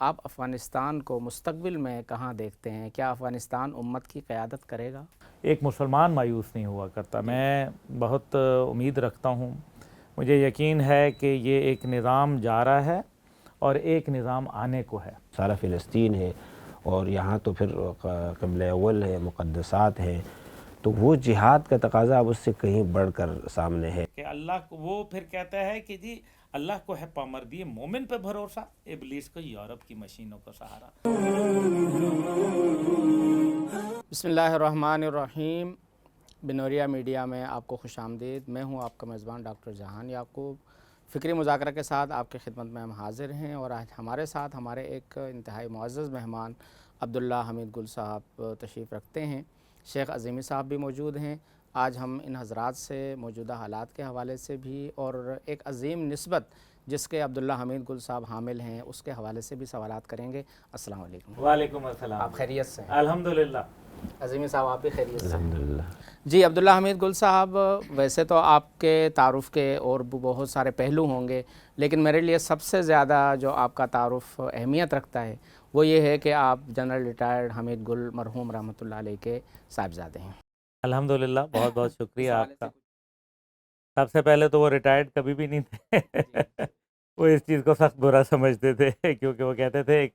آپ افغانستان کو مستقبل میں کہاں دیکھتے ہیں؟ کیا افغانستان امت کی قیادت کرے گا؟ ایک مسلمان مایوس نہیں ہوا کرتا. میں بہت امید رکھتا ہوں. مجھے یقین ہے کہ یہ ایک نظام جا رہا ہے اور ایک نظام آنے کو ہے. سارا فلسطین ہے اور یہاں تو پھر قبلہ اول ہے، مقدسات ہیں، تو وہ جہاد کا تقاضا اب اس سے کہیں بڑھ کر سامنے ہے. کہ اللہ کو وہ پھر کہتا ہے کہ جی اللہ کو ہے پامردی مومن پہ بھروسہ، ابلیس کو یورپ کی مشینوں کا سہارا. بسم اللہ الرحمن الرحیم. بنوریا میڈیا میں آپ کو خوش آمدید. میں ہوں آپ کا میزبان ڈاکٹر جہان یعقوب. فکری مذاکرہ کے ساتھ آپ کی خدمت میں ہم حاضر ہیں، اور آج ہمارے ساتھ ہمارے ایک انتہائی معزز مہمان عبداللہ حمید گل صاحب تشریف رکھتے ہیں. شیخ عظیمی صاحب بھی موجود ہیں. آج ہم ان حضرات سے موجودہ حالات کے حوالے سے بھی اور ایک عظیم نسبت جس کے عبداللہ حمید گل صاحب حامل ہیں اس کے حوالے سے بھی سوالات کریں گے. السلام علیکم. وعلیکم السلام. آپ خیریت سے ہیں؟ الحمدللہ. عظیمی صاحب آپ بھی خیریت سے ہیں؟ الحمدللہ. جی عبداللہ حمید گل صاحب، ویسے تو آپ کے تعارف کے اور بہت سارے پہلو ہوں گے، لیکن میرے لیے سب سے زیادہ جو آپ کا تعارف اہمیت رکھتا ہے وہ یہ ہے کہ آپ جنرل ریٹائرڈ حمید گل مرحوم رحمۃ اللہ علیہ کے صاحبزادے ہیں. الحمدللہ، بہت بہت شکریہ آپ کا. سب سے پہلے تو وہ ریٹائرڈ کبھی بھی نہیں تھے. وہ اس چیز کو سخت برا سمجھتے تھے کیونکہ وہ کہتے تھے ایک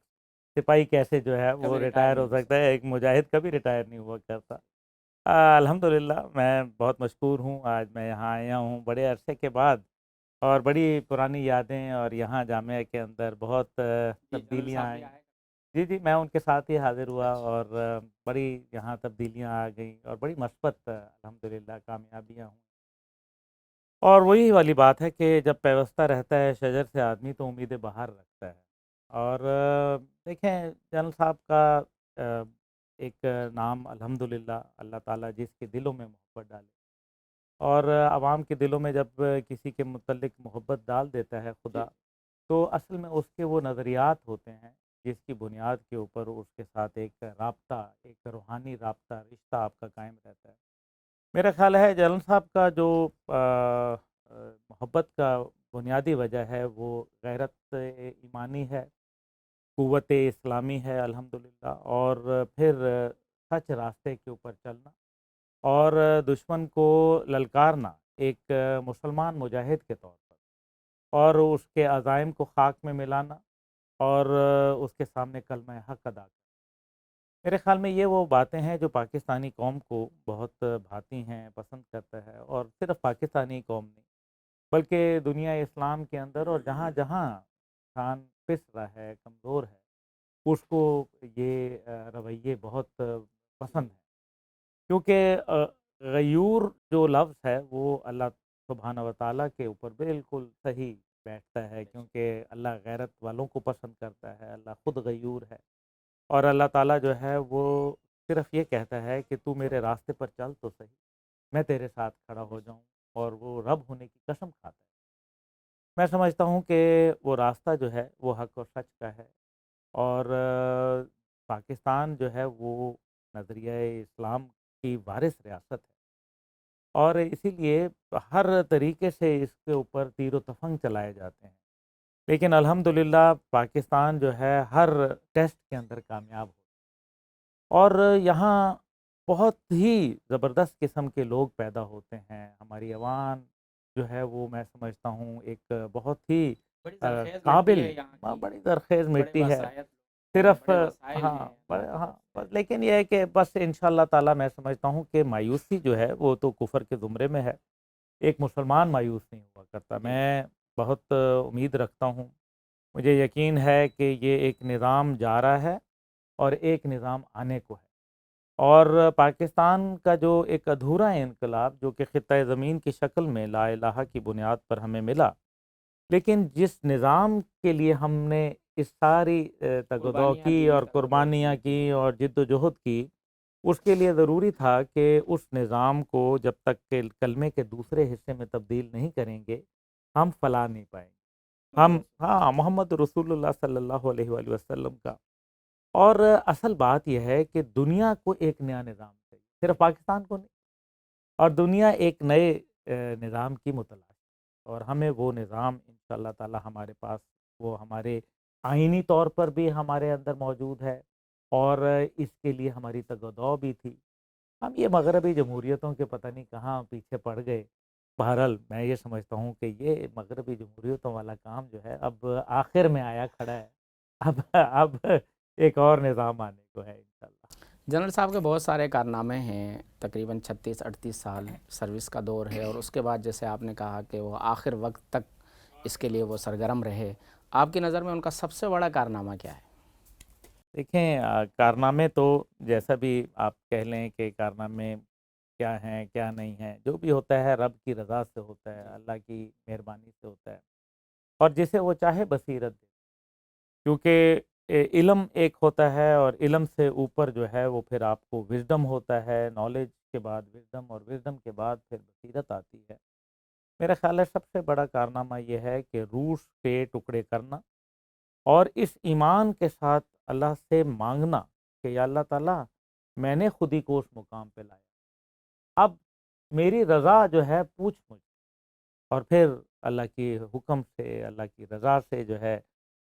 سپاہی کیسے جو ہے وہ ریٹائر ہو سکتا ہے، ایک مجاہد کبھی ریٹائر نہیں ہوا کرتا. الحمدللہ میں بہت مشکور ہوں. آج میں یہاں آیا ہوں بڑے عرصے کے بعد، اور بڑی پرانی یادیں، اور یہاں جامعہ کے اندر بہت تبدیلیاں آئیں. جی میں ان کے ساتھ ہی حاضر ہوا، اور بڑی یہاں تبدیلیاں آ گئیں اور بڑی مثبت الحمدللہ کامیابیاں ہوں. اور وہی والی بات ہے کہ جب پیوستہ رہتا ہے شجر سے آدمی تو امید بہار رکھتا ہے. اور دیکھیں جنرل صاحب کا ایک نام الحمدللہ اللہ تعالیٰ جس کے دلوں میں محبت ڈالے، اور عوام کے دلوں میں جب کسی کے متعلق محبت ڈال دیتا ہے خدا، تو اصل میں اس کے وہ نظریات ہوتے ہیں جس کی بنیاد کے اوپر اس کے ساتھ ایک رابطہ، ایک روحانی رابطہ، رشتہ آپ کا قائم رہتا ہے. میرا خیال ہے جنرل صاحب کا جو محبت کا بنیادی وجہ ہے وہ غیرت ایمانی ہے، قوت اسلامی ہے الحمدللہ، اور پھر سچ راستے کے اوپر چلنا اور دشمن کو للکارنا ایک مسلمان مجاہد کے طور پر، اور اس کے عزائم کو خاک میں ملانا، اور اس کے سامنے کلمہ حق ادا کرنا. میرے خیال میں یہ وہ باتیں ہیں جو پاکستانی قوم کو بہت بھاتی ہیں، پسند کرتا ہے، اور صرف پاکستانی قوم نہیں بلکہ دنیا اسلام کے اندر اور جہاں جہاں انسان پس رہا ہے، کمزور ہے، اس کو یہ رویے بہت پسند ہیں. کیونکہ غیور جو لفظ ہے وہ اللہ سبحانہ و تعالیٰ کے اوپر بالکل صحیح بیٹھتا ہے، کیونکہ اللہ غیرت والوں کو پسند کرتا ہے. اللہ خود غیور ہے، اور اللہ تعالیٰ جو ہے وہ صرف یہ کہتا ہے کہ تو میرے راستے پر چل تو صحیح، میں تیرے ساتھ کھڑا ہو جاؤں، اور وہ رب ہونے کی قسم کھاتا ہے. میں سمجھتا ہوں کہ وہ راستہ جو ہے وہ حق اور سچ کا ہے، اور پاکستان جو ہے وہ نظریہ اسلام کی وارث ریاست ہے، اور اسی لیے ہر طریقے سے اس کے اوپر تیر و تفنگ چلائے جاتے ہیں. لیکن الحمدللہ پاکستان جو ہے ہر ٹیسٹ کے اندر کامیاب ہو، اور یہاں بہت ہی زبردست قسم کے لوگ پیدا ہوتے ہیں. ہماری عوام جو ہے وہ میں سمجھتا ہوں ایک بہت ہی قابل، بڑی زرخیز مٹی ہے. صرف ہاں لیکن یہ ہے کہ بس انشاءاللہ تعالیٰ میں سمجھتا ہوں کہ مایوسی جو ہے وہ تو کفر کے زمرے میں ہے. ایک مسلمان مایوس نہیں ہوا کرتا. میں بہت امید رکھتا ہوں. مجھے یقین ہے کہ یہ ایک نظام جا رہا ہے اور ایک نظام آنے کو ہے. اور پاکستان کا جو ایک ادھورا انقلاب جو کہ خطہ زمین کی شکل میں لا الہ کی بنیاد پر ہمیں ملا، لیکن جس نظام کے لیے ہم نے اس ساری تگ و دو کی اور قربانیاں کی اور جد و جہد کی، اس کے لیے ضروری تھا کہ اس نظام کو جب تک کہ کلمے کے دوسرے حصے میں تبدیل نہیں کریں گے ہم فلاح نہیں پائیں گے. محمد رسول اللہ صلی اللہ علیہ وآلہ وسلم کا. اور اصل بات یہ ہے کہ دنیا کو ایک نیا نظام چاہیے، صرف پاکستان کو نہیں، اور دنیا ایک نئے نظام کی متلاش، اور ہمیں وہ نظام انشاءاللہ تعالی ہمارے پاس وہ ہمارے آئینی طور پر بھی ہمارے اندر موجود ہے، اور اس کے لیے ہماری تگودو بھی تھی۔ ہم یہ مغربی جمہوریتوں کے پتہ نہیں کہاں پیچھے پڑ گئے۔ بہرحال میں یہ سمجھتا ہوں کہ یہ مغربی جمہوریتوں والا کام جو ہے اب آخر میں آیا کھڑا ہے، اب ایک اور نظام آنے کو ہے انشاءاللہ۔ جنرل صاحب کے بہت سارے کارنامے ہیں، تقریباً 36-38 سال سروس کا دور ہے، اور اس کے بعد جیسے آپ نے کہا کہ وہ آخر وقت تک اس کے لیے وہ سرگرم رہے۔ آپ کی نظر میں ان کا سب سے بڑا کارنامہ کیا ہے؟ دیکھیں کارنامے تو جیسا بھی آپ کہہ لیں کہ کارنامے کیا ہیں کیا نہیں ہیں، جو بھی ہوتا ہے رب کی رضا سے ہوتا ہے، اللہ کی مہربانی سے ہوتا ہے، اور جسے وہ چاہے بصیرت دے، کیونکہ علم ایک ہوتا ہے، اور علم سے اوپر جو ہے وہ پھر آپ کو وزڈم ہوتا ہے، نالج کے بعد وزڈم، اور وزڈم کے بعد پھر بصیرت آتی ہے۔ میرا خیال ہے سب سے بڑا کارنامہ یہ ہے کہ روس کے ٹکڑے کرنا، اور اس ایمان کے ساتھ اللہ سے مانگنا کہ یا اللہ تعالیٰ میں نے خودی کو اس مقام پہ لایا، اب میری رضا جو ہے پوچھ مجھ، اور پھر اللہ کی حکم سے، اللہ کی رضا سے جو ہے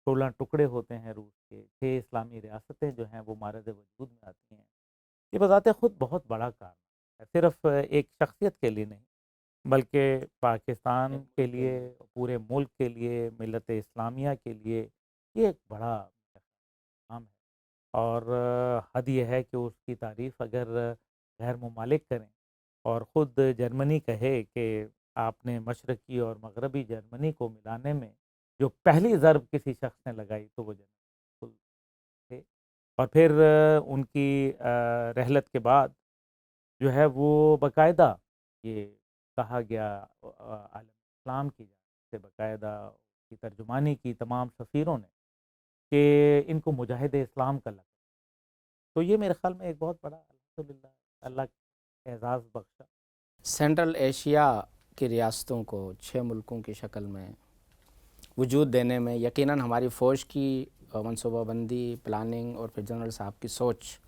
16 ٹکڑے ہوتے ہیں روس کے، 6 اسلامی ریاستیں جو ہیں وہ مارد وجود میں آتی ہیں۔ یہ بذات خود بہت بڑا کام ہے، صرف ایک شخصیت کے لیے نہیں بلکہ پاکستان کے لیے، پورے ملک کے لیے، ملت اسلامیہ کے لیے یہ ایک بڑا کام ہے، اور حد یہ ہے کہ اس کی تعریف اگر غیر ممالک کریں، اور خود جرمنی کہے کہ آپ نے مشرقی اور مغربی جرمنی کو ملانے میں جو پہلی ضرب کسی شخص نے لگائی تو وہ جنرل تھے، اور پھر ان کی رحلت کے بعد جو ہے وہ باقاعدہ یہ کہا گیا عالم اسلام کی جانب سے، باقاعدہ کی ترجمانی کی تمام سفیروں نے کہ ان کو مجاہد اسلام کا لقب، تو یہ میرے خیال میں ایک بہت بڑا الحمدللہ اللہ کا اعزاز بخشا۔ سینٹرل ایشیا کی ریاستوں کو 6 ملکوں کی شکل میں وجود دینے میں یقیناً ہماری فوج کی منصوبہ بندی، پلاننگ، اور پھر جنرل صاحب کی سوچ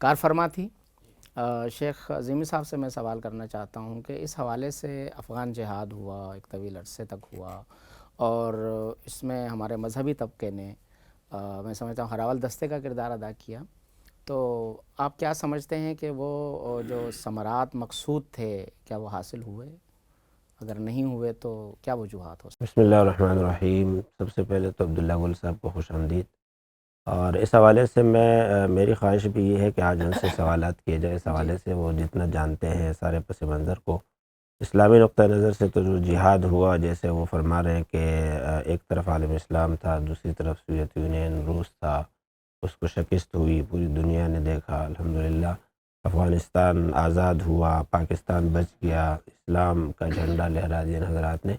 کار فرما تھی۔ شیخ عظیمی صاحب سے میں سوال کرنا چاہتا ہوں کہ اس حوالے سے افغان جہاد ہوا، ایک طویل عرصے تک ہوا، اور اس میں ہمارے مذہبی طبقے نے میں سمجھتا ہوں ہراول دستے کا کردار ادا کیا، تو آپ کیا سمجھتے ہیں کہ وہ جو ثمرات مقصود تھے کیا وہ حاصل ہوئے؟ اگر نہیں ہوئے تو کیا وجوہات ہو سکتے؟ بسم اللہ الرحمن الرحیم۔ سب سے پہلے تو عبداللہ گل صاحب کو خوش آمدید، اور اس حوالے سے میں میری خواہش بھی یہ ہے کہ آج ان سے سوالات کیے جائے، اس حوالے سے وہ جتنا جانتے ہیں سارے پس منظر کو۔ اسلامی نقطہ نظر سے تو جو جہاد ہوا، جیسے وہ فرما رہے ہیں کہ ایک طرف عالم اسلام تھا، دوسری طرف سوویت یونین روس تھا، اس کو شکست ہوئی، پوری دنیا نے دیکھا، الحمدللہ افغانستان آزاد ہوا، پاکستان بچ گیا، اسلام کا جھنڈا لہرا دیا حضرات نے،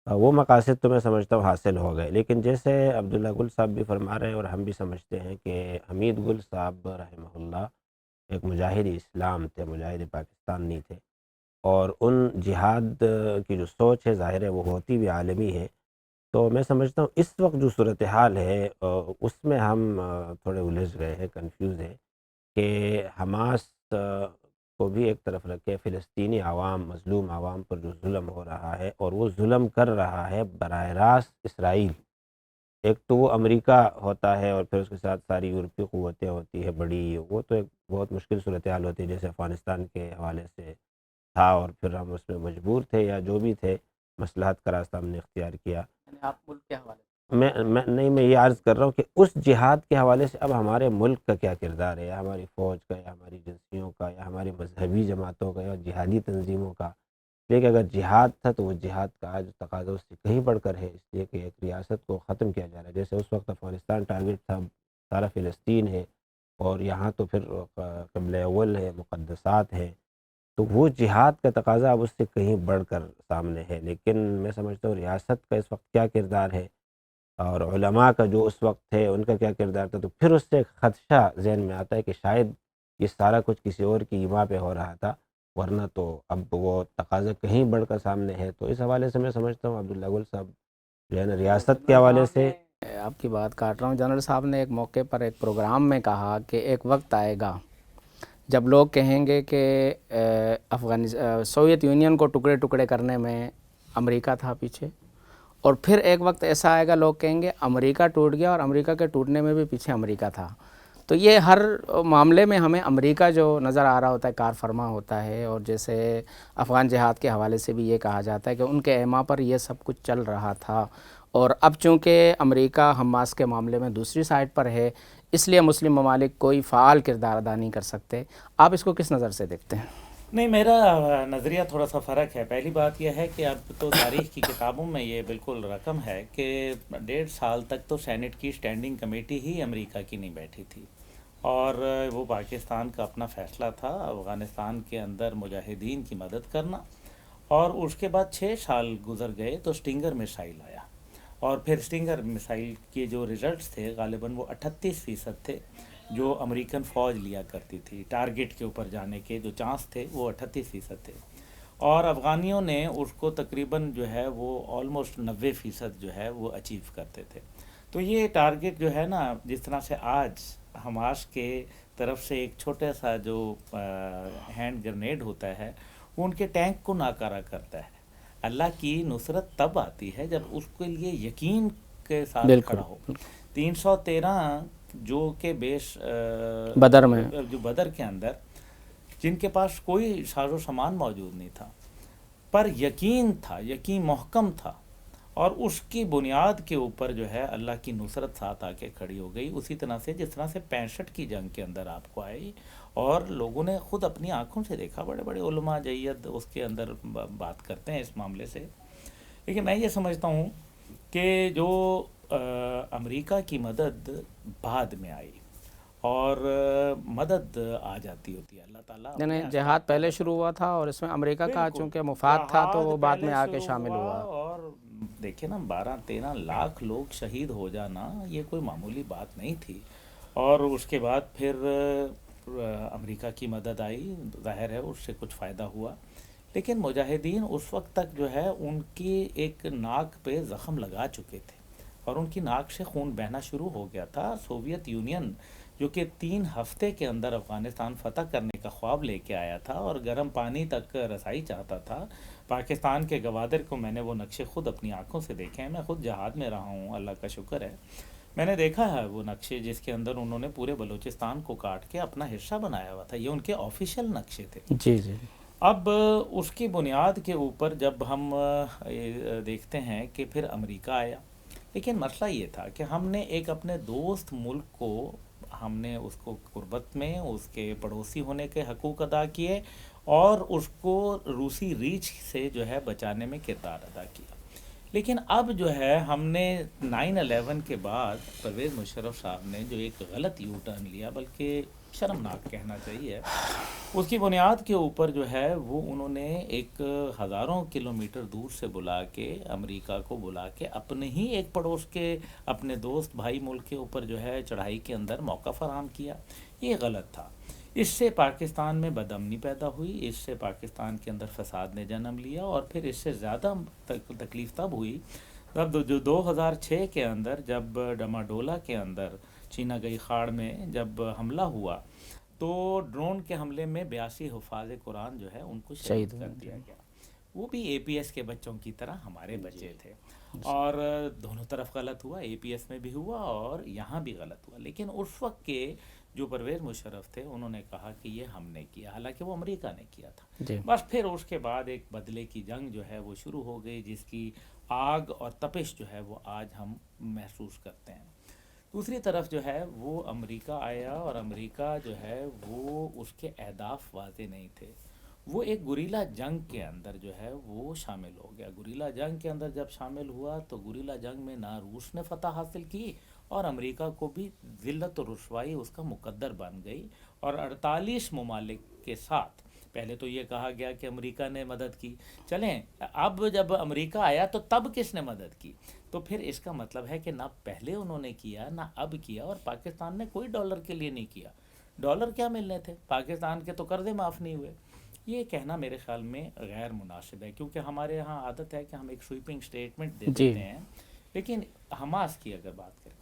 وہ مقاصد تو میں سمجھتا ہوں حاصل ہو گئے۔ لیکن جیسے عبداللہ گل صاحب بھی فرما رہے ہیں اور ہم بھی سمجھتے ہیں کہ حمید گل صاحب رحمہ اللہ ایک مجاہد اسلام تھے، مجاہد پاکستان نہیں تھے، اور ان جہاد کی جو سوچ ہے ظاہر ہے وہ ہوتی بھی عالمی ہے۔ تو میں سمجھتا ہوں اس وقت جو صورتحال ہے اس میں ہم تھوڑے الجھ گئے ہیں، کنفیوز ہیں کہ حماس کو بھی ایک طرف رکھے، فلسطینی عوام، مظلوم عوام پر جو ظلم ہو رہا ہے، اور وہ ظلم کر رہا ہے براہ راست اسرائیل۔ ایک تو وہ امریکہ ہوتا ہے، اور پھر اس کے ساتھ ساری یورپی قوتیں ہوتی ہے بڑی، وہ تو ایک بہت مشکل صورتحال ہوتی ہے، جیسے افغانستان کے حوالے سے تھا، اور پھر ہم اس میں مجبور تھے یا جو بھی تھے، مصلحت کا راستہ ہم نے اختیار کیا۔ آپ ملک کے حوالے میں یہ عرض کر رہا ہوں کہ اس جہاد کے حوالے سے اب ہمارے ملک کا کیا کردار ہے، یا ہماری فوج کا، یا ہماری ایجنسیوں کا، یا ہماری مذہبی جماعتوں کا، یا جہادی تنظیموں کا۔ لیکن اگر جہاد تھا تو وہ جہاد کا آج تقاضا اس سے کہیں بڑھ کر ہے، اس لیے کہ ایک ریاست کو ختم کیا جا رہا ہے۔ جیسے اس وقت افغانستان ٹارگٹ تھا، سارا فلسطین ہے، اور یہاں تو پھر قبلہ اول ہے، مقدسات ہیں، تو وہ جہاد کا تقاضا اب اس سے کہیں بڑھ کر سامنے ہے۔ لیکن میں سمجھتا ہوں ریاست کا اس وقت کیا کردار ہے، اور علماء کا جو اس وقت ہے ان کا کیا کردار تھا، تو پھر اس سے ایک خدشہ ذہن میں آتا ہے کہ شاید یہ سارا کچھ کسی اور کی ایما پہ ہو رہا تھا، ورنہ تو اب وہ تقاضا کہیں بڑھ کر سامنے ہے۔ تو اس حوالے سے میں سمجھتا ہوں عبداللہ گل صاحب جو ہے نا ریاست کے حوالے سے، آپ کی بات کاٹ رہا ہوں، جنرل صاحب نے ایک موقع پر ایک پروگرام میں کہا کہ ایک وقت آئے گا جب لوگ کہیں گے کہ سوویت یونین کو ٹکڑے ٹکڑے کرنے میں امریکہ تھا پیچھے، اور پھر ایک وقت ایسا آئے گا لوگ کہیں گے امریکہ ٹوٹ گیا اور امریکہ کے ٹوٹنے میں بھی پیچھے امریکہ تھا. تو یہ ہر معاملے میں ہمیں امریکہ جو نظر آ رہا ہوتا ہے کار فرما ہوتا ہے. اور جیسے افغان جہاد کے حوالے سے بھی یہ کہا جاتا ہے کہ ان کے ایما پر یہ سب کچھ چل رہا تھا، اور اب چونکہ امریکہ حماس کے معاملے میں دوسری سائڈ پر ہے، اس لیے مسلم ممالک کوئی فعال کردار ادا نہیں کر سکتے. آپ اس کو کس نظر سے دیکھتے ہیں؟ نہیں، میرا نظریہ تھوڑا سا فرق ہے. پہلی بات یہ ہے کہ اب تو تاریخ کی کتابوں میں یہ بالکل رقم ہے کہ 1.5 سال تک تو سینٹ کی اسٹینڈنگ کمیٹی ہی امریکہ کی نہیں بیٹھی تھی، اور وہ پاکستان کا اپنا فیصلہ تھا افغانستان کے اندر مجاہدین کی مدد کرنا. اور اس کے بعد 6 سال گزر گئے تو اسٹنگر میسائل آیا، اور پھر اسٹنگر میسائل کے جو ریزلٹس تھے غالباً وہ 38% تھے جو امریکن فوج لیا کرتی تھی. ٹارگٹ کے اوپر جانے کے جو چانس تھے وہ 38% تھے، اور افغانیوں نے اس کو تقریباً جو ہے وہ آلموسٹ 90% جو ہے وہ اچیو کرتے تھے. تو یہ ٹارگٹ جو ہے نا، جس طرح سے آج حماس کے طرف سے ایک چھوٹا سا جو ہینڈ گرنیڈ ہوتا ہے وہ ان کے ٹینک کو ناکارہ کرتا ہے. اللہ کی نصرت تب آتی ہے جب اس کے لیے یقین کے ساتھ بالکل کھڑا ہو. 313 جو کہ بیس بدر میں جو بدر کے اندر جن کے پاس کوئی ساز و سامان موجود نہیں تھا، پر یقین تھا، یقین محکم تھا، اور اس کی بنیاد کے اوپر جو ہے اللہ کی نصرت ساتھ آ کے کھڑی ہو گئی. اسی طرح سے جس طرح سے 65 کی جنگ کے اندر آپ کو آئی، اور لوگوں نے خود اپنی آنکھوں سے دیکھا. بڑے بڑے علماء جید اس کے اندر بات کرتے ہیں اس معاملے سے. لیکن میں یہ سمجھتا ہوں کہ جو امریکہ کی مدد بعد میں آئی، اور مدد آ جاتی ہوتی ہے اللہ تعالیٰ. یعنی جہاد پہلے شروع ہوا تھا اور اس میں امریکہ کا چونکہ مفاد تھا تو وہ بعد میں آ کے شامل ہوا. اور دیکھیں نا، 12-13 لاکھ لوگ شہید ہو جانا یہ کوئی معمولی بات نہیں تھی. اور اس کے بعد پھر امریکہ کی مدد آئی. ظاہر ہے اس سے کچھ فائدہ ہوا، لیکن مجاہدین اس وقت تک جو ہے ان کی ایک ناک پہ زخم لگا چکے تھے، اور ان کی ناک سے خون بہنا شروع ہو گیا تھا. سوویت یونین جو کہ 3 ہفتے کے اندر افغانستان فتح کرنے کا خواب لے کے آیا تھا اور گرم پانی تک رسائی چاہتا تھا، پاکستان کے گوادر کو میں نے وہ نقشے خود اپنی آنکھوں سے دیکھے ہیں. میں خود جہاد میں رہا ہوں، اللہ کا شکر ہے. میں نے دیکھا ہے وہ نقشے جس کے اندر انہوں نے پورے بلوچستان کو کاٹ کے اپنا حصہ بنایا ہوا تھا. یہ ان کے آفیشیل نقشے تھے. جی جی. اب اس کی بنیاد کے اوپر جب ہم دیکھتے ہیں کہ پھر امریکہ آیا، لیکن مسئلہ یہ تھا کہ ہم نے ایک اپنے دوست ملک کو، ہم نے اس کو قربت میں اس کے پڑوسی ہونے کے حقوق ادا کیے، اور اس کو روسی ریچھ سے جو ہے بچانے میں کردار ادا کیا. لیکن اب جو ہے ہم نے 9/11 کے بعد پرویز مشرف صاحب نے جو ایک غلط یو ٹرن لیا، بلکہ شرمناک کہنا چاہیے، اس کی بنیاد کے اوپر جو ہے وہ انہوں نے ایک ہزاروں کلومیٹر دور سے بلا کے، امریکہ کو بلا کے اپنے ہی ایک پڑوس کے اپنے دوست بھائی ملک کے اوپر جو ہے چڑھائی کے اندر موقع فراہم کیا. یہ غلط تھا. اس سے پاکستان میں بدامنی پیدا ہوئی، اس سے پاکستان کے اندر فساد نے جنم لیا، اور پھر اس سے زیادہ تکلیف تب ہوئی تب جو 2006 کے اندر جب ڈماڈولا کے اندر چینا گئی خاڑ میں جب حملہ ہوا، تو ڈرون کے حملے میں 82 حفاظ قرآن جو ہے ان کو شہید کر دیا گیا. وہ بھی اے پی ایس کے بچوں کی طرح ہمارے بچے تھے، اور دونوں طرف غلط ہوا. اے پی ایس میں بھی ہوا اور یہاں بھی غلط ہوا. لیکن اس وقت کے جو پرویز مشرف تھے انہوں نے کہا کہ یہ ہم نے کیا، حالانکہ وہ امریکہ نے کیا تھا. بس پھر اس کے بعد ایک بدلے کی جنگ جو ہے وہ شروع ہو گئی، جس کی آگ اور تپش جو ہے وہ آج ہم محسوس کرتے ہیں. دوسری طرف جو ہے وہ امریکہ آیا، اور امریکہ جو ہے وہ اس کے اہداف واضح نہیں تھے. وہ ایک گریلا جنگ کے اندر جو ہے وہ شامل ہو گیا. گریلا جنگ کے اندر جب شامل ہوا تو گریلا جنگ میں نہ روس نے فتح حاصل کی، اور امریکہ کو بھی ذلت و رسوائی اس کا مقدر بن گئی. اور 48 ممالک کے ساتھ پہلے تو یہ کہا گیا کہ امریکہ نے مدد کی. چلیں، اب جب امریکہ آیا تو تب کس نے مدد کی؟ تو پھر اس کا مطلب ہے کہ نہ پہلے انہوں نے کیا نہ اب کیا، اور پاکستان نے کوئی ڈالر کے لیے نہیں کیا. ڈالر کیا ملنے تھے؟ پاکستان کے تو قرضے معاف نہیں ہوئے. یہ کہنا میرے خیال میں غیر مناسب ہے، کیونکہ ہمارے ہاں عادت ہے کہ ہم ایک سویپنگ سٹیٹمنٹ دے دیتے ہیں. لیکن حماس کی اگر بات کریں،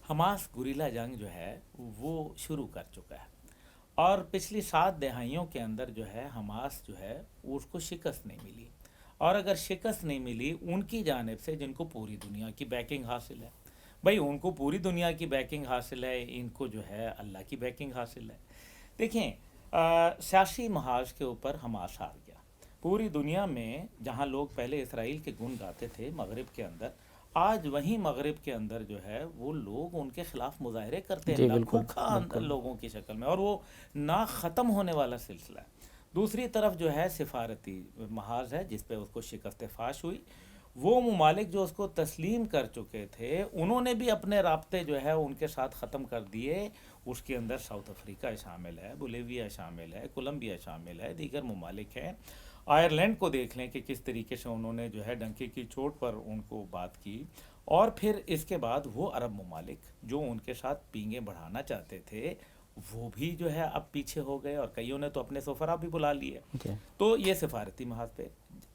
حماس گریلا جنگ جو ہے وہ شروع کر چکا ہے، اور پچھلی 7 دہائیوں کے اندر جو ہے حماس جو ہے اس کو شکست نہیں ملی. اور اگر شکست نہیں ملی ان کی جانب سے جن کو پوری دنیا کی بیکنگ حاصل ہے، بھائی ان کو پوری دنیا کی بیکنگ حاصل ہے، ان کو جو ہے اللہ کی بیکنگ حاصل ہے۔ دیکھیں سیاسی محاذ کے اوپر حماس ہار گیا پوری دنیا میں، جہاں لوگ پہلے اسرائیل کے گن گاتے تھے مغرب کے اندر، آج وہیں مغرب کے اندر جو ہے وہ لوگ ان کے خلاف مظاہرے کرتے ہیں لاکھوں لوگوں کی شکل میں، اور وہ نہ ختم ہونے والا سلسلہ ہے۔ دوسری طرف جو ہے سفارتی محاذ ہے جس پہ اس کو شکست فاش ہوئی، وہ ممالک جو اس کو تسلیم کر چکے تھے انہوں نے بھی اپنے رابطے جو ہے ان کے ساتھ ختم کر دیے۔ اس کے اندر ساؤتھ افریقہ شامل ہے، بولیویا شامل ہے، کولمبیا شامل ہے، دیگر ممالک ہیں۔ آئرلینڈ کو دیکھ لیں کہ کس طریقے سے انہوں نے جو ہے ڈنکے کی چوٹ پر ان کو بات کی، اور پھر اس کے بعد وہ عرب ممالک جو ان کے ساتھ پینگیں بڑھانا چاہتے تھے وہ بھی جو ہے اب پیچھے ہو گئے، اور کئیوں نے تو اپنے سفراء بھی بلا لیے۔ تو یہ سفارتی محاذ پہ۔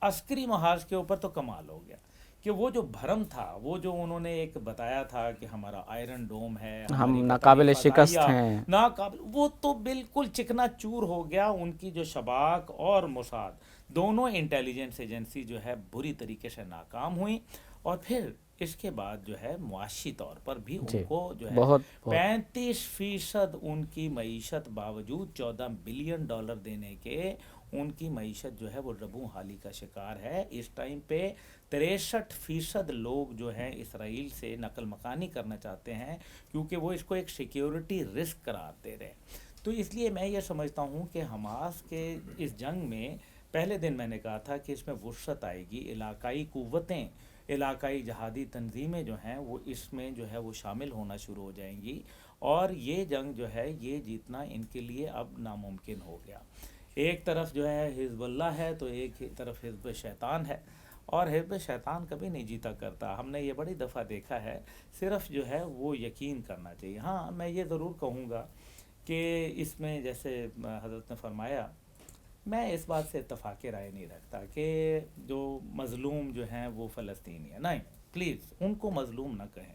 عسکری محاذ کے اوپر تو کمال ہو گیا کہ وہ جو بھرم تھا، وہ جو انہوں نے ایک بتایا تھا کہ ہمارا آئرن ڈوم ہے، ہم ناقابل شکست ہیں، ناقابل، وہ تو بالکل چکنا چور ہو گیا۔ ان کی جو شباک اور موساد دونوں انٹیلیجنس ایجنسی جو ہے بری طریقے سے ناکام ہوئیں، اور پھر اس کے بعد جو ہے معاشی طور پر بھی ان کو جو ہے 35% ان کی معیشت باوجود $14 بلین دینے کے، ان کی معیشت جو ہے وہ ربو حالی کا شکار ہے۔ اس ٹائم پہ 63% لوگ جو ہیں اسرائیل سے نقل مکانی کرنا چاہتے ہیں، کیونکہ وہ اس کو ایک سیکیورٹی رسک قرار دے رہے ہیں۔ تو اس لیے میں یہ سمجھتا ہوں کہ حماس کے اس جنگ میں پہلے دن میں نے کہا تھا کہ اس میں وسعت آئے گی، علاقائی قوتیں، علاقائی جہادی تنظیمیں جو ہیں وہ اس میں جو ہے وہ شامل ہونا شروع ہو جائیں گی، اور یہ جنگ جو ہے یہ جیتنا ان کے لیے اب ناممکن ہو گیا۔ ایک طرف جو ہے حزب اللہ ہے تو ایک طرف حزب شیطان ہے، اور حزب شیطان کبھی نہیں جیتا کرتا، ہم نے یہ بڑی دفعہ دیکھا ہے۔ صرف جو ہے وہ یقین کرنا چاہیے۔ ہاں میں یہ ضرور کہوں گا کہ اس میں جیسے حضرت نے فرمایا، میں اس بات سے اتفاق رائے نہیں رکھتا کہ جو مظلوم جو ہیں وہ فلسطینی ہیں، نہیں، پلیز ان کو مظلوم نہ کہیں،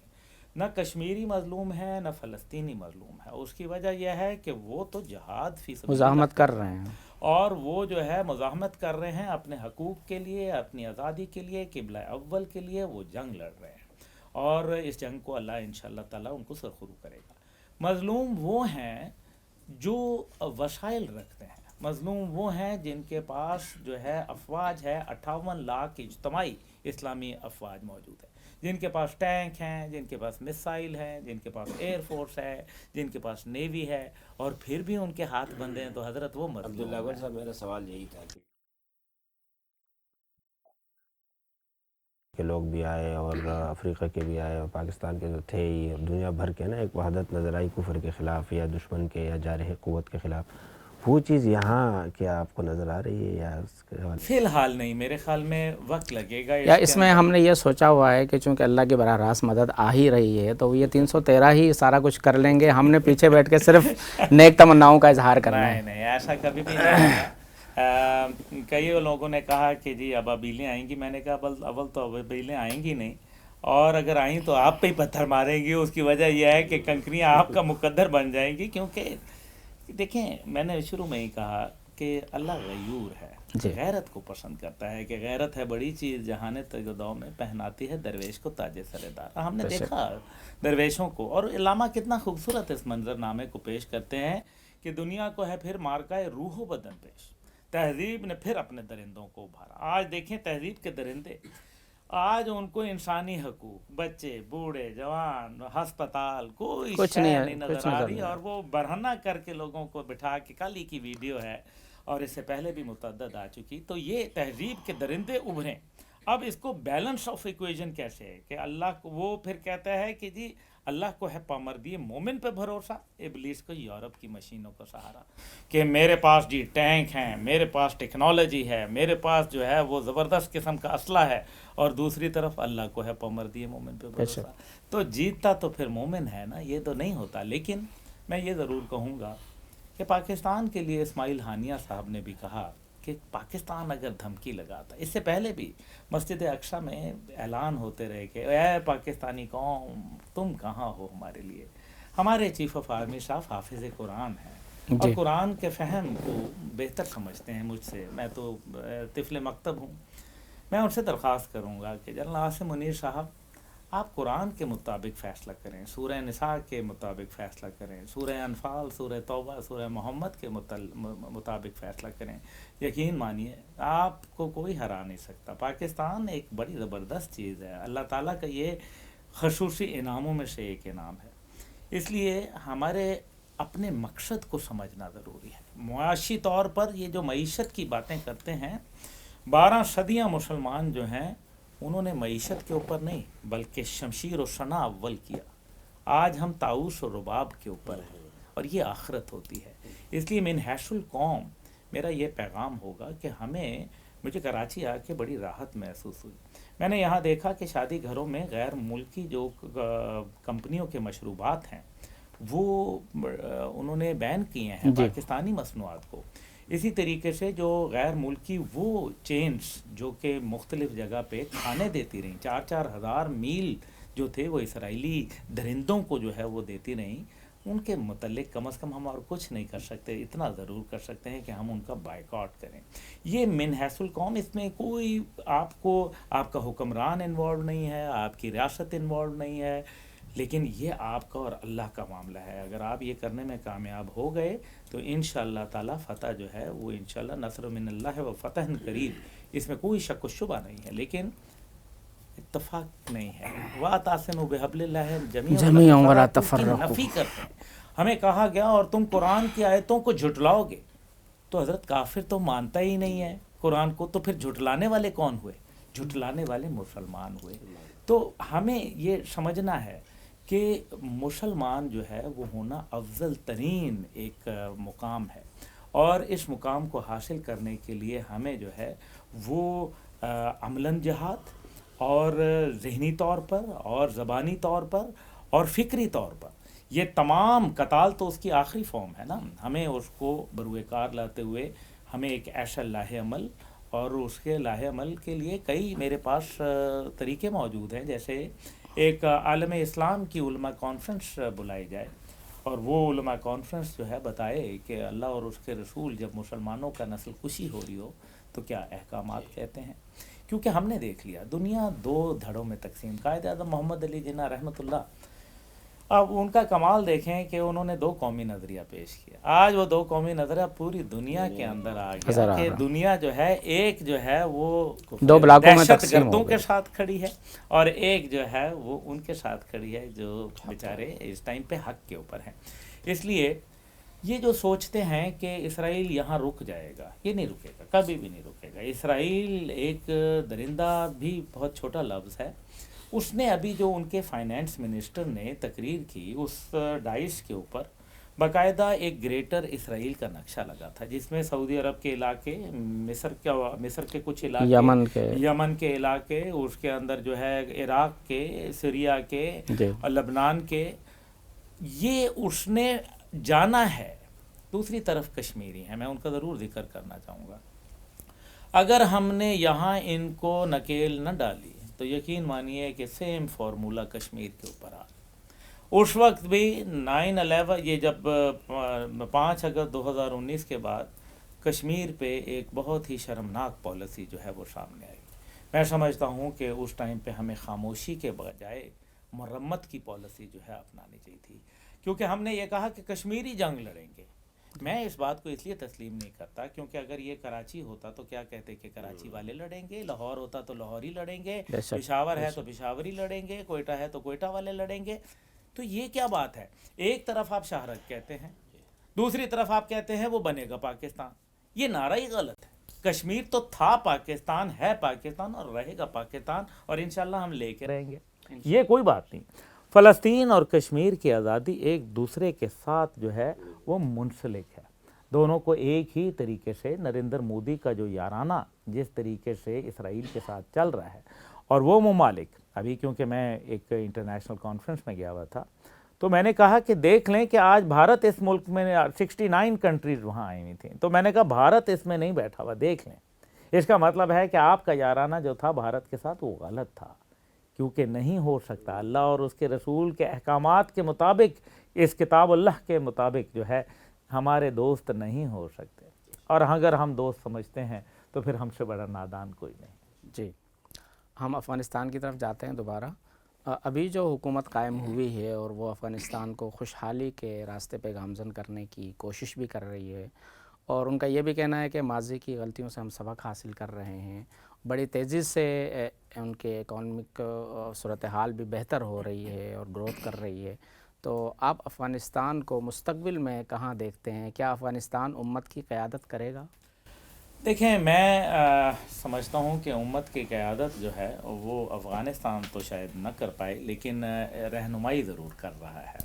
نہ کشمیری مظلوم ہے نہ فلسطینی مظلوم ہے۔ اس کی وجہ یہ ہے کہ وہ تو جہاد فی سبیل اللہ مزاحمت کر رہے ہیں، اور وہ جو ہے مزاحمت کر رہے ہیں اپنے حقوق کے لیے، اپنی آزادی کے لیے، قبلہ اول کے لیے وہ جنگ لڑ رہے ہیں، اور اس جنگ کو اللہ انشاءاللہ تعالیٰ ان کو سرخرو کرے گا۔ مظلوم وہ ہیں جو وسائل رکھتے ہیں، مظلوم وہ ہیں جن کے پاس جو ہے افواج ہے، 58 لاکھ اجتماعی اسلامی افواج موجود ہے، جن کے پاس ٹینک ہیں، جن کے پاس میسائل ہیں، جن کے پاس ایئر فورس ہے، جن کے پاس نیوی ہے، اور پھر بھی ان کے ہاتھ بندے ہیں، تو حضرت وہ مظلوم عبداللہ اول صاحب میرا سوال یہی تھا کہ لوگ بھی آئے اور افریقہ کے بھی آئے اور پاکستان کے جو تھے ہی، دنیا بھر کے نا ایک وحدت نظر آئی کفر کے خلاف یا دشمن کے یا جارح قوت کے خلاف، وہ چیز یہاں کیا آپ کو نظر آ رہی ہے یا اس کے حوالے؟ فی الحال نہیں، میرے خیال میں وقت لگے گا۔ یا اس میں ہم نے یہ سوچا ہوا ہے کہ چونکہ اللہ کی براہ راست مدد آ ہی رہی ہے تو یہ 313 ہی سارا کچھ کر لیں گے، ہم نے پیچھے بیٹھ کے صرف نیک تمناؤں کا اظہار کرنا ہے۔ نہیں، ایسا کبھی بھی نہیں ہوگا۔ کئی لوگوں نے کہا کہ جی ابابیلیں آئیں گی، میں نے کہا اول تو ابابیلیں آئیں گی نہیں، اور اگر آئیں تو آپ پہ ہی پتھر ماریں گی۔ اس کی وجہ یہ ہے کہ کنکریاں آپ کا مقدر بن جائیں گی، کیونکہ دیکھیں میں نے شروع میں ہی کہا کہ اللہ غیور ہے، غیرت کو پسند کرتا ہے، کہ غیرت ہے بڑی چیز جہان تگداؤ میں پہناتی ہے درویش کو تاج سر دار۔ ہم نے دیکھا درویشوں کو، اور علامہ کتنا خوبصورت اس منظر نامے کو پیش کرتے ہیں کہ دنیا کو ہے پھر مارکہ روح و بدن پیش، تہذیب نے پھر اپنے درندوں کو ابھارا۔ آج دیکھیں تہذیب کے درندے، آج ان کو انسانی حقوق، بچے، بوڑھے، جوان، ہسپتال، کوئی کچھ شے نہیں نظر آ رہی، اور وہ برہنہ کر کے لوگوں کو بٹھا کے، کل ہی کی ویڈیو ہے اور اس سے پہلے بھی متعدد آ چکی۔ تو یہ تہذیب کے درندے ابھریں۔ اب اس کو بیلنس آف ایکویژن کیسے ہے کہ اللہ کو وہ پھر کہتا ہے کہ جی اللہ کو ہے پامردی مومن پہ بھروسہ، ابلیس کو یورپ کی مشینوں کا سہارا، کہ میرے پاس جی ٹینک ہیں، میرے پاس ٹیکنالوجی ہے، میرے پاس جو ہے وہ زبردست قسم کا اسلحہ ہے، اور دوسری طرف اللہ کو ہے پامردی مومن پہ بھروسہ۔ تو جیتتا تو پھر مومن ہے نا، یہ تو نہیں ہوتا۔ لیکن میں یہ ضرور کہوں گا کہ پاکستان کے لیے اسماعیل ہانیہ صاحب نے بھی کہا کہ پاکستان اگر دھمکی لگاتا، اس سے پہلے بھی مسجد اقصیٰ میں اعلان ہوتے رہے کہ اے پاکستانی قوم تم کہاں ہو ہمارے لیے۔ ہمارے چیف آف آرمی صاحب حافظ قرآن ہیں، اور قرآن کے فہم کو بہتر سمجھتے ہیں مجھ سے، میں تو طفل مکتب ہوں۔ میں ان سے درخواست کروں گا کہ جنرل عاصم منیر صاحب، آپ قرآن کے مطابق فیصلہ کریں، سورہ نساء کے مطابق فیصلہ کریں، سورہ انفال، سورہ توبہ، سورہ محمد کے مطابق فیصلہ کریں۔ یقین مانیے آپ کو کوئی ہرا نہیں سکتا۔ پاکستان ایک بڑی زبردست چیز ہے، اللہ تعالیٰ کا یہ خصوصی انعاموں میں سے ایک انعام ہے۔ اس لیے ہمارے اپنے مقصد کو سمجھنا ضروری ہے۔ معاشی طور پر یہ جو معیشت کی باتیں کرتے ہیں، 12 صدیاں مسلمان جو ہیں انہوں نے معیشت کے اوپر نہیں بلکہ شمشیر و شنا اول کیا۔ آج ہم طاؤس و رباب کے اوپر ہیں، اور یہ آخرت ہوتی ہے۔ اس لیے من حیث القوم میرا یہ پیغام ہوگا کہ مجھے کراچی آ کے بڑی راحت محسوس ہوئی۔ میں نے یہاں دیکھا کہ شادی گھروں میں غیر ملکی جو کمپنیوں کے مشروبات ہیں وہ انہوں نے بین کیے ہیں پاکستانی مصنوعات کو۔ اسی طریقے سے جو غیر ملکی وہ چینز جو کہ مختلف جگہ پہ کھانے دیتی رہیں، 4-4 ہزار میل جو تھے وہ اسرائیلی درندوں کو جو ہے وہ دیتی رہیں، ان کے متعلق کم از کم ہم اور کچھ نہیں کر سکتے، اتنا ضرور کر سکتے ہیں کہ ہم ان کا بائیکاٹ کریں۔ یہ من حیث القوم، اس میں کوئی آپ کا حکمران انوالو نہیں ہے، آپ کی ریاست انوالو نہیں ہے، لیکن یہ آپ کا اور اللہ کا معاملہ ہے۔ اگر آپ یہ کرنے میں کامیاب ہو گئے تو انشاءاللہ تعالی فتح جو ہے وہ انشاءاللہ نصر من اللہ و فتح قریب، اس میں کوئی شک و شبہ نہیں ہے، لیکن اتفاق نہیں ہے۔ وَاعْتَصِمُوا بِحَبْلِ اللَّهِ جَمِيعًا وَلَا تَفَرَّقُوا، نفی کرتے ہیں۔ ہمیں کہا گیا اور تم قرآن کی آیتوں کو جھٹلاؤ گے، تو حضرت کافر تو مانتا ہی نہیں ہے قرآن کو، تو پھر جھٹلانے والے کون ہوئے؟ جھٹلانے والے مسلمان ہوئے۔ تو ہمیں یہ سمجھنا ہے کہ مسلمان جو ہے وہ ہونا افضل ترین ایک مقام ہے، اور اس مقام کو حاصل کرنے کے لیے ہمیں جو ہے وہ عملاً جہاد اور ذہنی طور پر اور زبانی طور پر اور فکری طور پر، یہ تمام قتال تو اس کی آخری فارم ہے نا، ہمیں اس کو بروئے کار لاتے ہوئے ہمیں ایک ایسا لاہ عمل، اور اس کے لاہ عمل کے لیے کئی میرے پاس طریقے موجود ہیں، جیسے ایک عالم اسلام کی علماء کانفرنس بلائی جائے، اور وہ علماء کانفرنس جو ہے بتائے کہ اللہ اور اس کے رسول جب مسلمانوں کا نسل کشی ہو رہی ہو تو کیا احکامات کہتے ہیں۔ کیونکہ ہم نے دیکھ لیا دنیا 2 دھڑوں میں تقسیم۔ قائد اعظم محمد علی جناح رحمۃ اللہ، اب ان کا کمال دیکھیں کہ انہوں نے 2 قومی نظریہ پیش کیا۔ آج وہ 2 قومی نظریہ پوری دنیا کے اندر آ گیا کہ دنیا جو ہے ایک جو ہے وہ 2 بلاکوں میں دہشت تقسیم گردوں ہو کے گئی، ساتھ کھڑی ہے، اور ایک جو ہے وہ ان کے ساتھ کھڑی ہے جو بیچارے اس ٹائم پہ حق کے اوپر ہیں۔ اس لیے یہ جو سوچتے ہیں کہ اسرائیل یہاں رک جائے گا، یہ نہیں رکے گا، کبھی بھی نہیں رکے گا۔ اسرائیل ایک درندہ بھی بہت چھوٹا لفظ ہے۔ اس نے ابھی جو ان کے فائنانس منسٹر نے تقریر کی، اس ڈائس کے اوپر باقاعدہ ایک گریٹر اسرائیل کا نقشہ لگا تھا، جس میں سعودی عرب کے علاقے، مصر کے کچھ علاقے، یمن کے علاقے، اس کے اندر جو ہے عراق کے، سیریا کے، لبنان کے، یہ اس نے جانا ہے۔ دوسری طرف کشمیری ہیں، میں ان کا ضرور ذکر کرنا چاہوں گا۔ اگر ہم نے یہاں ان کو نکیل نہ ڈالی تو یقین مانیے کہ سیم فارمولہ کشمیر کے اوپر آ اس وقت بھی 9/11، یہ جب 5 اگست 2019 کے بعد کشمیر پہ ایک بہت ہی شرمناک پالیسی جو ہے وہ سامنے آئی۔ میں سمجھتا ہوں کہ اس ٹائم پہ ہمیں خاموشی کے بجائے مرمت کی پالیسی جو ہے اپنانی چاہیے تھی، کیونکہ ہم نے یہ کہا کہ کشمیری جنگ لڑیں گے۔ میں اس بات کو اس لیے تسلیم نہیں کرتا کیونکہ اگر یہ کراچی ہوتا تو کیا کہتے کہ کراچی والے لڑیں گے، لاہور ہوتا تو لاہوری لڑیں گے، پشاور ہے تو پشاوری لڑیں گے، کوئٹہ ہے تو کوئٹہ والے لڑیں گے۔ تو یہ کیا بات ہے؟ ایک طرف آپ شاہرگ کہتے ہیں، دوسری طرف آپ کہتے ہیں وہ بنے گا پاکستان۔ یہ نعرہ ہی غلط ہے۔ کشمیر تو تھا پاکستان، ہے پاکستان اور رہے گا پاکستان، اور انشاءاللہ ہم لے کے رہیں گے، یہ کوئی بات نہیں۔ فلسطین اور کشمیر کی آزادی ایک دوسرے کے ساتھ جو ہے وہ منسلک ہے، دونوں کو ایک ہی طریقے سے نریندر مودی کا جو یارانہ جس طریقے سے اسرائیل کے ساتھ چل رہا ہے، اور وہ ممالک ابھی، کیونکہ میں ایک انٹرنیشنل کانفرنس میں گیا ہوا تھا تو میں نے کہا کہ دیکھ لیں کہ آج بھارت اس ملک میں 69 کنٹریز وہاں آئی ہوئی تھیں، تو میں نے کہا بھارت اس میں نہیں بیٹھا ہوا، دیکھ لیں۔ اس کا مطلب ہے کہ آپ کا یارانہ جو تھا بھارت کے ساتھ وہ غلط تھا، کیونکہ نہیں ہو سکتا۔ اللہ اور اس کے رسول کے احکامات کے مطابق، اس کتاب اللہ کے مطابق جو ہے ہمارے دوست نہیں ہو سکتے، اور اگر ہم دوست سمجھتے ہیں تو پھر ہم سے بڑا نادان کوئی نہیں۔ جی ہم افغانستان کی طرف جاتے ہیں دوبارہ. ابھی جو حکومت قائم ہوئی ہے اور وہ افغانستان کو خوشحالی کے راستے پہ گامزن کرنے کی کوشش بھی کر رہی ہے، اور ان کا یہ بھی کہنا ہے کہ ماضی کی غلطیوں سے ہم سبق حاصل کر رہے ہیں. بڑی تیزی سے ان کے اکانومک صورتحال بھی بہتر ہو رہی ہے اور گروتھ کر رہی ہے. تو آپ افغانستان کو مستقبل میں کہاں دیکھتے ہیں؟ کیا افغانستان امت کی قیادت کرے گا؟ دیکھیں، میں سمجھتا ہوں کہ امت کی قیادت جو ہے وہ افغانستان تو شاید نہ کر پائے، لیکن رہنمائی ضرور کر رہا ہے.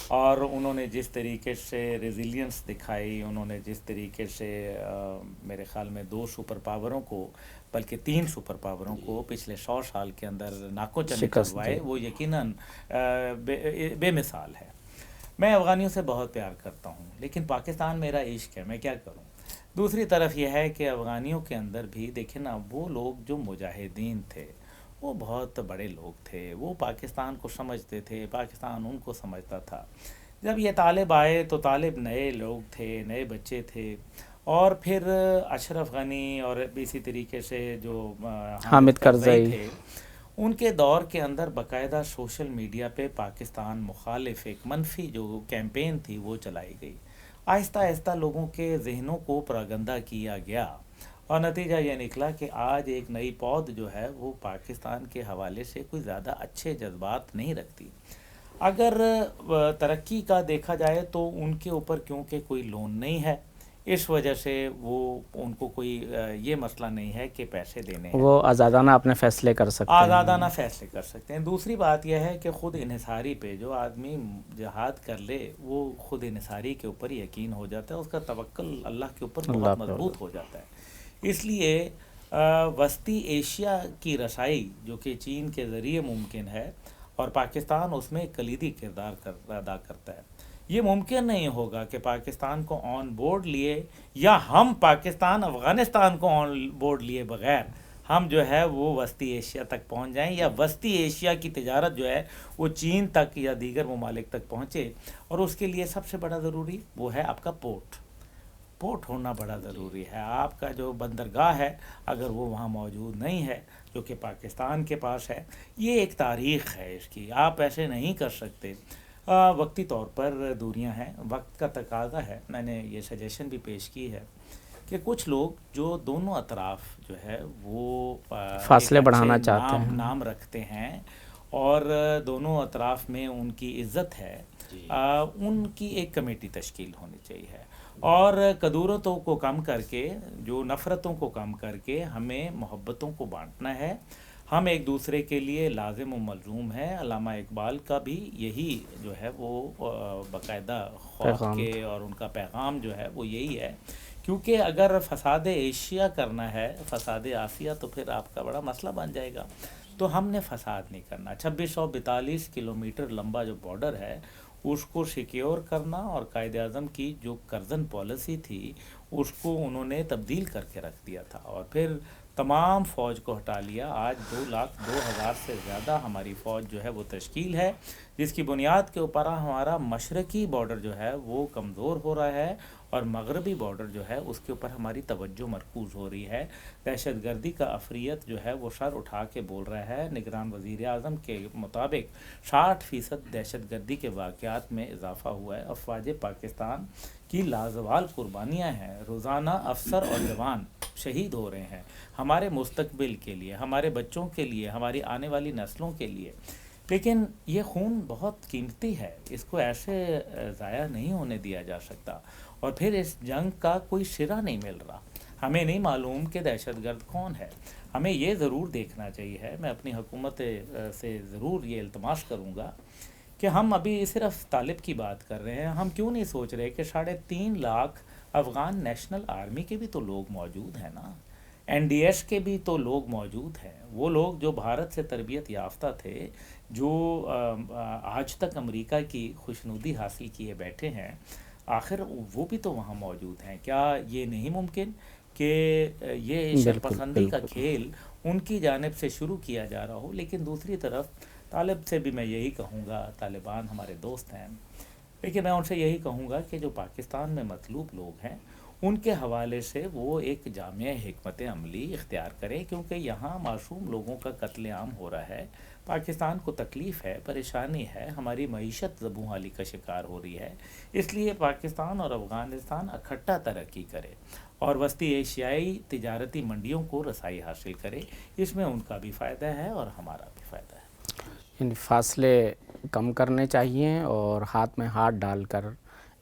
اور انہوں نے جس طریقے سے ریزیلینس دکھائی، انہوں نے جس طریقے سے میرے خیال میں 2 سپر پاوروں کو، بلکہ 3 سپر پاوروں کو پچھلے 100 سال کے اندر ناکو چنے شکست چلوائے، دی. وہ یقیناً بے مثال ہے. میں افغانیوں سے بہت پیار کرتا ہوں، لیکن پاکستان میرا عشق ہے، میں کیا کروں. دوسری طرف یہ ہے کہ افغانیوں کے اندر بھی دیکھیں نا، وہ لوگ جو مجاہدین تھے وہ بہت بڑے لوگ تھے، وہ پاکستان کو سمجھتے تھے، پاکستان ان کو سمجھتا تھا. جب یہ طالب آئے تو طالب نئے لوگ تھے، نئے بچے تھے. اور پھر اشرف غنی اور اسی طریقے سے جو حامد کرزئی کرزئی. تھے، ان کے دور کے اندر باقاعدہ سوشل میڈیا پہ پاکستان مخالف ایک منفی جو کیمپین تھی وہ چلائی گئی. آہستہ آہستہ لوگوں کے ذہنوں کو پراگندہ کیا گیا، اور نتیجہ یہ نکلا کہ آج ایک نئی پود جو ہے وہ پاکستان کے حوالے سے کوئی زیادہ اچھے جذبات نہیں رکھتی. اگر ترقی کا دیکھا جائے تو ان کے اوپر کیونکہ کوئی لون نہیں ہے، اس وجہ سے وہ ان کو کوئی یہ مسئلہ نہیں ہے کہ پیسے دینے ہیں، وہ آزادانہ اپنے فیصلے کر سکتے ہیں. آزادانہ فیصلے کر سکتے ہیں. دوسری بات یہ ہے کہ خود انحصاری پہ جو آدمی جہاد کر لے وہ خود انحصاری کے اوپر یقین ہو جاتا ہے، اس کا توکل اللہ کے اوپر اللہ بہت پر. مضبوط ہو جاتا ہے. اس لیے وسطی ایشیا کی رسائی جو کہ چین کے ذریعے ممکن ہے، اور پاکستان اس میں کلیدی کردار ادا کرتا ہے. یہ ممکن نہیں ہوگا کہ پاکستان کو آن بورڈ لیے یا ہم پاکستان افغانستان کو آن بورڈ لیے بغیر ہم جو ہے وہ وسطی ایشیا تک پہنچ جائیں، یا وسطی ایشیا کی تجارت جو ہے وہ چین تک یا دیگر ممالک تک پہنچے. اور اس کے لیے سب سے بڑا ضروری وہ ہے آپ کا پورٹ ہونا بڑا ضروری ہے. آپ کا جو بندرگاہ ہے اگر وہ وہاں موجود نہیں ہے، جو کہ پاکستان کے پاس ہے، یہ ایک تاریخ ہے اس کی، آپ ایسے نہیں کر سکتے. وقتی طور پر دوریاں ہیں، وقت کا تقاضا ہے. میں نے یہ سجیشن بھی پیش کی ہے کہ کچھ لوگ جو دونوں اطراف جو ہے وہ فاصلے ایک بڑھانا اچھے چاہتے ہیں. نام رکھتے ہیں اور دونوں اطراف میں ان کی عزت ہے، ان کی ایک کمیٹی تشکیل ہونی چاہیے، اور کدورتوں کو کم کر کے، جو نفرتوں کو کم کر کے ہمیں محبتوں کو بانٹنا ہے. ہم ایک دوسرے کے لیے لازم و ملزوم ہے. علامہ اقبال کا بھی یہی جو ہے وہ باقاعدہ خواب پیغام کے اور ان کا پیغام جو ہے وہ یہی ہے. کیونکہ اگر فساد ایشیا کرنا ہے، فساد آسیہ، تو پھر آپ کا بڑا مسئلہ بن جائے گا. تو ہم نے فساد نہیں کرنا. 2642 کلومیٹر لمبا جو بارڈر ہے اس کو سیکیور کرنا، اور قائد اعظم کی جو کرزن پالیسی تھی اس کو انہوں نے تبدیل کر کے رکھ دیا تھا، اور پھر تمام فوج کو ہٹا لیا. آج 2,02,000 سے زیادہ ہماری فوج جو ہے وہ تشکیل ہے، جس کی بنیاد کے اوپر ہمارا مشرقی بارڈر جو ہے وہ کمزور ہو رہا ہے، اور مغربی بارڈر جو ہے اس کے اوپر ہماری توجہ مرکوز ہو رہی ہے. دہشت گردی کا عفریت جو ہے وہ سر اٹھا کے بول رہا ہے. نگران وزیر اعظم کے مطابق 60% دہشت گردی کے واقعات میں اضافہ ہوا ہے. افواج پاکستان کی لازوال قربانیاں ہیں، روزانہ افسر اور جوان شہید ہو رہے ہیں ہمارے مستقبل کے لیے، ہمارے بچوں کے لیے، ہماری آنے والی نسلوں کے لیے. لیکن یہ خون بہت قیمتی ہے، اس کو ایسے ضائع نہیں ہونے دیا جا سکتا. اور پھر اس جنگ کا کوئی سرا نہیں مل رہا. ہمیں نہیں معلوم کہ دہشت گرد کون ہے. ہمیں یہ ضرور دیکھنا چاہیے، میں اپنی حکومت سے ضرور یہ التماس کروں گا کہ ہم ابھی صرف طالب کی بات کر رہے ہیں، ہم کیوں نہیں سوچ رہے کہ 3.5 لاکھ افغان نیشنل آرمی کے بھی تو لوگ موجود ہیں نا، NDS کے بھی تو لوگ موجود ہیں. وہ لوگ جو بھارت سے تربیت یافتہ تھے، جو آج تک امریکہ کی خوشنودی حاصل کیے بیٹھے ہیں، آخر وہ بھی تو وہاں موجود ہیں. کیا یہ نہیں ممکن کہ یہ شرپسندی کا کھیل ان کی جانب سے شروع کیا جا رہا ہو؟ لیکن دوسری طرف طالب سے بھی میں یہی کہوں گا، طالبان ہمارے دوست ہیں، لیکن میں ان سے یہی کہوں گا کہ جو پاکستان میں مطلوب لوگ ہیں ان کے حوالے سے وہ ایک جامع حکمت عملی اختیار کرے، کیونکہ یہاں معصوم لوگوں کا قتل عام ہو رہا ہے، پاکستان کو تکلیف ہے، پریشانی ہے، ہماری معیشت زبوں حالی کا شکار ہو رہی ہے۔ اس لیے پاکستان اور افغانستان اکٹھا ترقی کرے اور وسطی ایشیائی تجارتی منڈیوں کو رسائی حاصل کرے، اس میں ان کا بھی فائدہ ہے اور ہمارا بھی فائدہ ہے۔ یعنی فاصلے کم کرنے چاہیے اور ہاتھ میں ہاتھ ڈال کر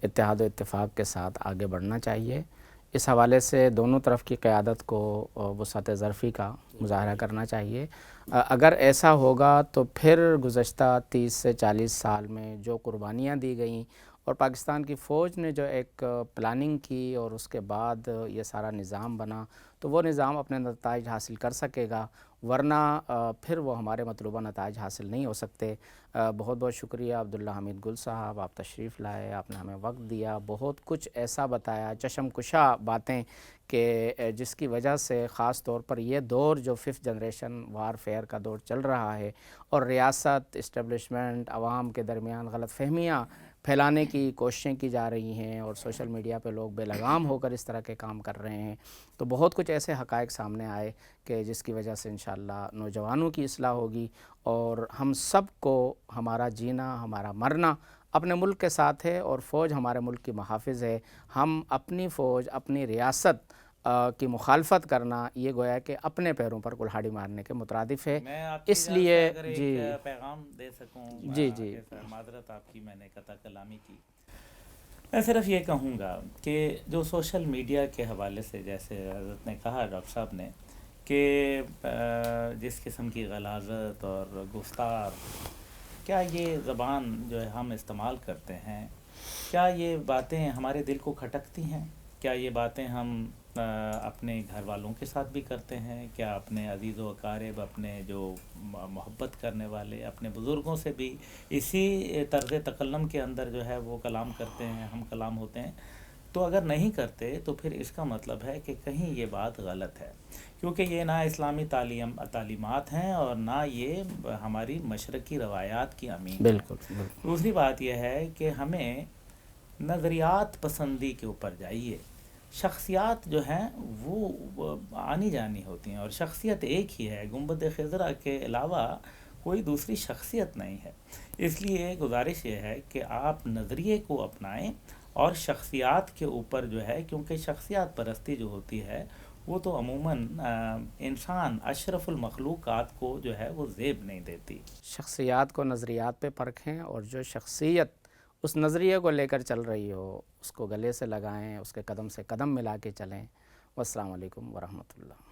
اتحاد و اتفاق کے ساتھ آگے بڑھنا چاہیے۔ اس حوالے سے دونوں طرف کی قیادت کو وسعت ظرفی کا مظاہرہ کرنا چاہیے۔ اگر ایسا ہوگا تو پھر گزشتہ 30 سے 40 سال میں جو قربانیاں دی گئیں اور پاکستان کی فوج نے جو ایک پلاننگ کی اور اس کے بعد یہ سارا نظام بنا، تو وہ نظام اپنے نتائج حاصل کر سکے گا، ورنہ پھر وہ ہمارے مطلوبہ نتائج حاصل نہیں ہو سکتے۔ بہت بہت شکریہ عبداللہ حمید گل صاحب، آپ تشریف لائے، آپ نے ہمیں وقت دیا، بہت کچھ ایسا بتایا، چشم کشا باتیں کہ جس کی وجہ سے خاص طور پر یہ دور جو 5th جنریشن وار فیئر کا دور چل رہا ہے اور ریاست، اسٹیبلشمنٹ، عوام کے درمیان غلط فہمیاں پھیلانے کی کوششیں کی جا رہی ہیں اور سوشل میڈیا پہ لوگ بے لگام ہو کر اس طرح کے کام کر رہے ہیں، تو بہت کچھ ایسے حقائق سامنے آئے کہ جس کی وجہ سے انشاءاللہ نوجوانوں کی اصلاح ہوگی اور ہم سب کو ہمارا جینا، ہمارا مرنا اپنے ملک کے ساتھ ہے اور فوج ہمارے ملک کی محافظ ہے۔ ہم اپنی فوج، اپنی ریاست کی مخالفت کرنا یہ گویا کہ اپنے پیروں پر کلہاڑی مارنے کے مترادف ہے۔ میں آپ کی اس جانب لیے سے اگر جی ایک پیغام دے سکوں، جی جی کہ سر معذرت آپ کی، میں نے قطع کلامی کی، میں صرف یہ کہوں گا کہ جو سوشل میڈیا کے حوالے سے جیسے حضرت نے کہا، ڈاکٹر صاحب نے، کہ جس قسم کی غلاظت اور گفتار، کیا یہ زبان جو ہے ہم استعمال کرتے ہیں، کیا یہ باتیں ہمارے دل کو کھٹکتی ہیں؟ کیا یہ باتیں ہم اپنے گھر والوں کے ساتھ بھی کرتے ہیں؟ کیا اپنے عزیز و اقارب، اپنے جو محبت کرنے والے اپنے بزرگوں سے بھی اسی طرز تکلم کے اندر جو ہے وہ کلام کرتے ہیں، ہم کلام ہوتے ہیں؟ تو اگر نہیں کرتے تو پھر اس کا مطلب ہے کہ کہیں یہ بات غلط ہے، کیونکہ یہ نہ اسلامی تعلیمات ہیں اور نہ یہ ہماری مشرقی روایات کی امین ہیں۔ بالکل بالکل دوسری بات یہ ہے کہ ہمیں نظریات پسندی کے اوپر جائیے۔ شخصیات جو ہیں وہ آنی جانی ہوتی ہیں اور شخصیت ایک ہی ہے، گنبد خضرا کے علاوہ کوئی دوسری شخصیت نہیں ہے۔ اس لیے گزارش یہ ہے کہ آپ نظریے کو اپنائیں اور شخصیات کے اوپر جو ہے، کیونکہ شخصیات پرستی جو ہوتی ہے وہ تو عموماً انسان اشرف المخلوقات کو جو ہے وہ زیب نہیں دیتی۔ شخصیات کو نظریات پہ پرکھیں اور جو شخصیت اس نظریے کو لے کر چل رہی ہو اس کو گلے سے لگائیں، اس کے قدم سے قدم ملا کے چلیں۔ والسلام علیکم ورحمۃ اللہ۔